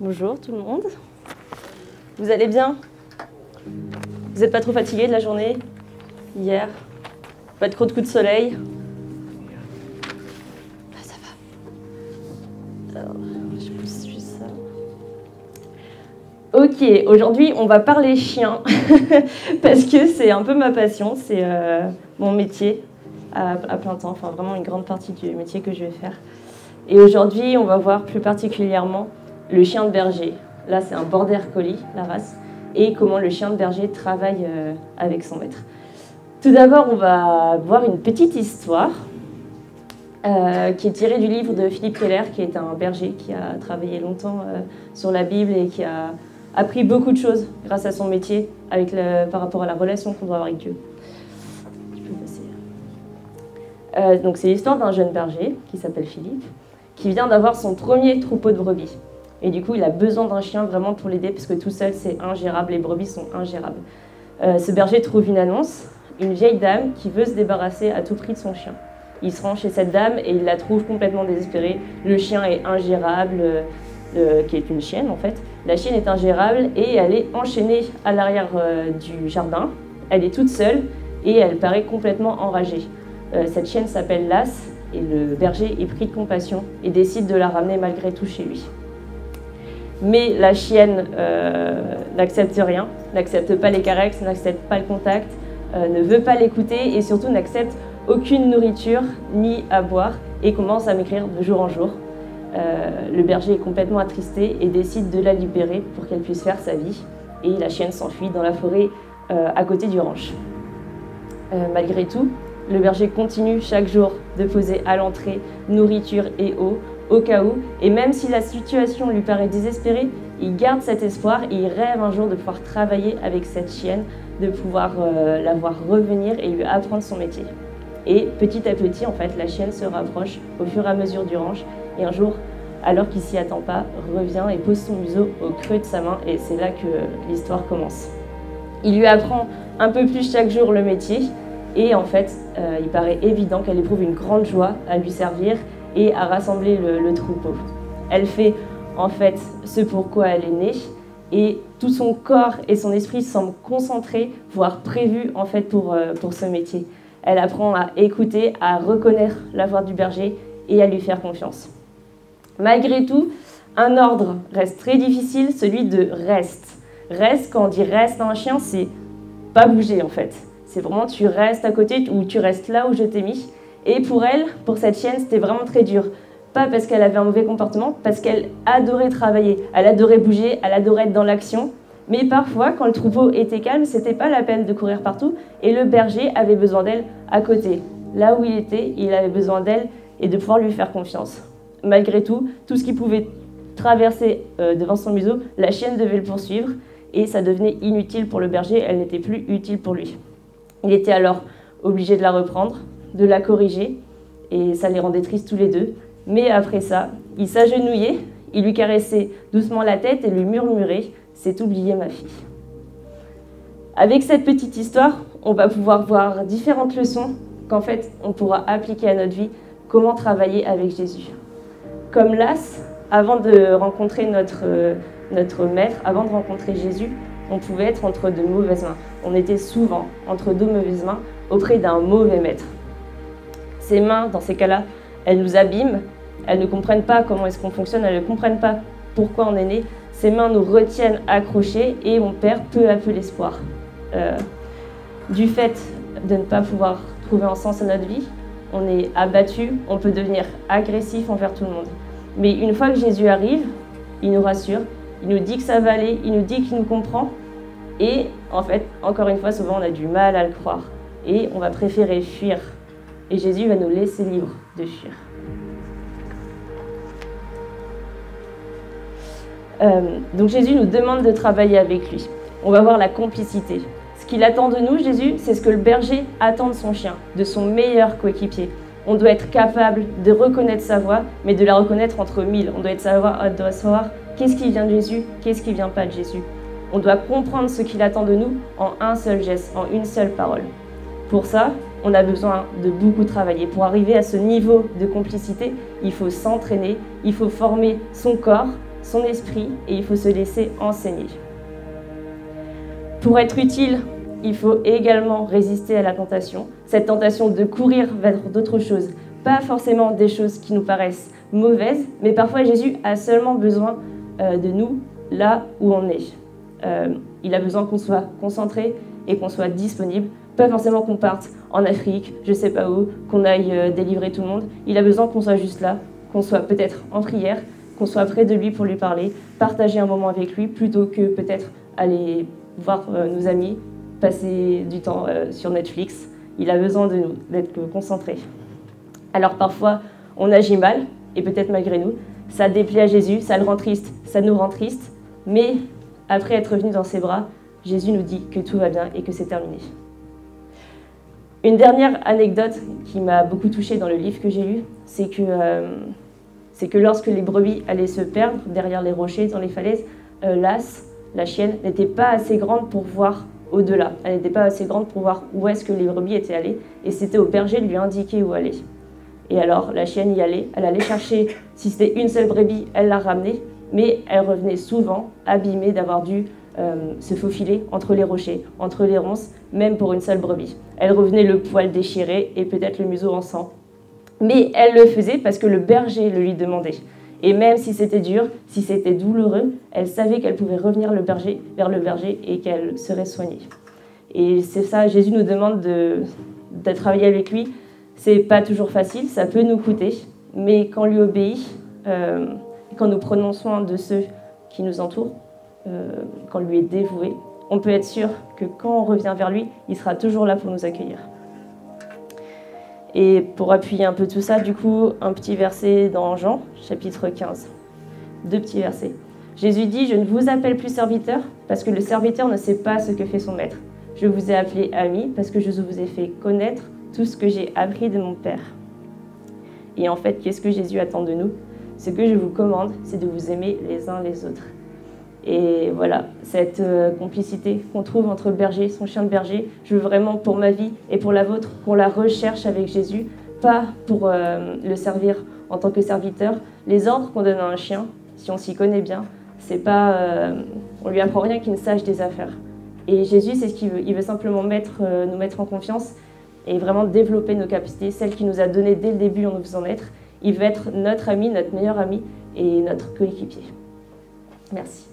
Bonjour tout le monde. Vous allez bien? Vous n'êtes pas trop fatigué de la journée? Hier? Pas trop de coups de soleil? Ah, ça va. Alors, je pousse juste ça. Ok, aujourd'hui on va parler chiens parce que c'est un peu ma passion, c'est mon métier à plein temps, enfin vraiment une grande partie du métier que je vais faire. Et aujourd'hui on va voir plus particulièrement le chien de berger. Là, c'est un border collie, la race, et comment le chien de berger travaille avec son maître. Tout d'abord, on va voir une petite histoire qui est tirée du livre de Philippe Keller, qui est un berger qui a travaillé longtemps sur la Bible et qui a appris beaucoup de choses grâce à son métier par rapport à la relation qu'on doit avoir avec Dieu. Tu peux passer. Donc, c'est l'histoire d'un jeune berger qui s'appelle Philippe, qui vient d'avoir son premier troupeau de brebis. Et du coup, il a besoin d'un chien vraiment pour l'aider, parce que tout seul, c'est ingérable, les brebis sont ingérables. Ce berger trouve une annonce, une vieille dame qui veut se débarrasser à tout prix de son chien. Il se rend chez cette dame et il la trouve complètement désespérée. Le chien est ingérable, qui est une chienne en fait. La chienne est ingérable et elle est enchaînée à l'arrière du jardin. Elle est toute seule et elle paraît complètement enragée. Cette chienne s'appelle Lass et le berger est pris de compassion et décide de la ramener malgré tout chez lui. Mais la chienne n'accepte rien, n'accepte pas les caresses, n'accepte pas le contact, ne veut pas l'écouter et surtout n'accepte aucune nourriture ni à boire et commence à maigrir de jour en jour. Le berger est complètement attristé et décide de la libérer pour qu'elle puisse faire sa vie. Et la chienne s'enfuit dans la forêt à côté du ranch. Malgré tout, le berger continue chaque jour de poser à l'entrée nourriture et eau, au cas où, et même si la situation lui paraît désespérée, il garde cet espoir et il rêve un jour de pouvoir travailler avec cette chienne, de pouvoir la voir revenir et lui apprendre son métier. Et petit à petit, en fait, la chienne se rapproche au fur et à mesure du ranch, et un jour, alors qu'il s'y attend pas, revient et pose son museau au creux de sa main, et c'est là que l'histoire commence. Il lui apprend un peu plus chaque jour le métier, et en fait, il paraît évident qu'elle éprouve une grande joie à lui servir, et à rassembler le troupeau. Elle fait en fait ce pourquoi elle est née et tout son corps et son esprit semblent concentrés, voire prévus en fait pour ce métier. Elle apprend à écouter, à reconnaître la voix du berger et à lui faire confiance. Malgré tout, un ordre reste très difficile, celui de reste. Reste, quand on dit reste à un chien, c'est pas bouger en fait. C'est vraiment tu restes à côté ou tu restes là où je t'ai mis. Et pour elle, pour cette chienne, c'était vraiment très dur. Pas parce qu'elle avait un mauvais comportement, parce qu'elle adorait travailler, elle adorait bouger, elle adorait être dans l'action. Mais parfois, quand le troupeau était calme, c'était pas la peine de courir partout. Et le berger avait besoin d'elle à côté. Là où il était, il avait besoin d'elle et de pouvoir lui faire confiance. Malgré tout ce qui pouvait traverser devant son museau, la chienne devait le poursuivre. Et ça devenait inutile pour le berger, elle n'était plus utile pour lui. Il était alors obligé de la reprendre, de la corriger, et ça les rendait tristes tous les deux. Mais après ça, il s'agenouillait, il lui caressait doucement la tête et lui murmurait « C'est oublié ma fille ». Avec cette petite histoire, on va pouvoir voir différentes leçons qu'en fait, on pourra appliquer à notre vie, comment travailler avec Jésus. Comme Lass, avant de rencontrer notre maître, avant de rencontrer Jésus, on pouvait être entre de mauvaises mains. On était souvent entre deux mauvaises mains auprès d'un mauvais maître. Ces mains, dans ces cas-là, elles nous abîment, elles ne comprennent pas comment est-ce qu'on fonctionne, elles ne comprennent pas pourquoi on est né. Ces mains nous retiennent accrochés et on perd peu à peu l'espoir. Du fait de ne pas pouvoir trouver un sens à notre vie, on est abattu, on peut devenir agressif envers tout le monde. Mais une fois que Jésus arrive, il nous rassure, il nous dit que ça va aller, il nous dit qu'il nous comprend. Et en fait, encore une fois, souvent on a du mal à le croire. Et on va préférer fuir. Et Jésus va nous laisser libres de fuir. Donc Jésus nous demande de travailler avec lui. On va voir la complicité. Ce qu'il attend de nous, Jésus, c'est ce que le berger attend de son chien, de son meilleur coéquipier. On doit être capable de reconnaître sa voix, mais de la reconnaître entre mille. On doit savoir qu'est-ce qui vient de Jésus, qu'est-ce qui ne vient pas de Jésus. On doit comprendre ce qu'il attend de nous en un seul geste, en une seule parole. Pour ça, on a besoin de beaucoup travailler. Pour arriver à ce niveau de complicité, il faut s'entraîner, il faut former son corps son esprit et il faut se laisser enseigner. Pour être utile, il faut également résister à la tentation, cette tentation de courir vers d'autres choses, pas forcément des choses qui nous paraissent mauvaises, mais parfois Jésus a seulement besoin de nous là où on est. Il a besoin qu'on soit concentré et qu'on soit disponible, pas forcément qu'on parte en Afrique, je sais pas où, qu'on aille délivrer tout le monde. Il a besoin qu'on soit juste là, qu'on soit peut-être en prière, qu'on soit près de lui pour lui parler, partager un moment avec lui, plutôt que peut-être aller voir nos amis, passer du temps sur Netflix. Il a besoin de nous, d'être concentré. Alors parfois, on agit mal, et peut-être malgré nous, ça déplaît à Jésus, ça le rend triste, ça nous rend triste, mais après être venu dans ses bras, Jésus nous dit que tout va bien et que c'est terminé. Une dernière anecdote qui m'a beaucoup touchée dans le livre que j'ai lu, c'est que lorsque les brebis allaient se perdre derrière les rochers, dans les falaises, Lasse, la chienne, n'était pas assez grande pour voir au-delà. Elle n'était pas assez grande pour voir où est-ce que les brebis étaient allées, et c'était au berger de lui indiquer où aller. Et alors, la chienne y allait, elle allait chercher, si c'était une seule brebis, elle la ramenait, mais elle revenait souvent abîmée d'avoir dû se faufiler entre les rochers, entre les ronces, même pour une seule brebis. Elle revenait le poil déchiré et peut-être le museau en sang. Mais elle le faisait parce que le berger le lui demandait. Et même si c'était dur, si c'était douloureux, elle savait qu'elle pouvait revenir vers le berger et qu'elle serait soignée. Et c'est ça, Jésus nous demande de travailler avec lui. C'est pas toujours facile, ça peut nous coûter, mais quand on lui obéit, quand nous prenons soin de ceux qui nous entourent, quand on lui est dévoué, on peut être sûr que quand on revient vers lui, il sera toujours là pour nous accueillir. Et pour appuyer un peu tout ça, du coup, un petit verset dans Jean, chapitre 15. 2 petits versets. Jésus dit « Je ne vous appelle plus serviteur, parce que le serviteur ne sait pas ce que fait son maître. Je vous ai appelé ami, parce que je vous ai fait connaître tout ce que j'ai appris de mon Père. » Et en fait, qu'est-ce que Jésus attend de nous? Ce que je vous commande, c'est de vous aimer les uns les autres. Et voilà, cette complicité qu'on trouve entre le berger, son chien de berger, je veux vraiment pour ma vie et pour la vôtre qu'on la recherche avec Jésus, pas pour le servir en tant que serviteur. Les ordres qu'on donne à un chien, si on s'y connaît bien, c'est pas, on lui apprend rien qu'il ne sache des affaires. Et Jésus, c'est ce qu'il veut. Il veut simplement nous mettre en confiance et vraiment développer nos capacités, celles qu'il nous a données dès le début en nous faisant naître. Il veut être notre ami, notre meilleur ami et notre coéquipier. Merci.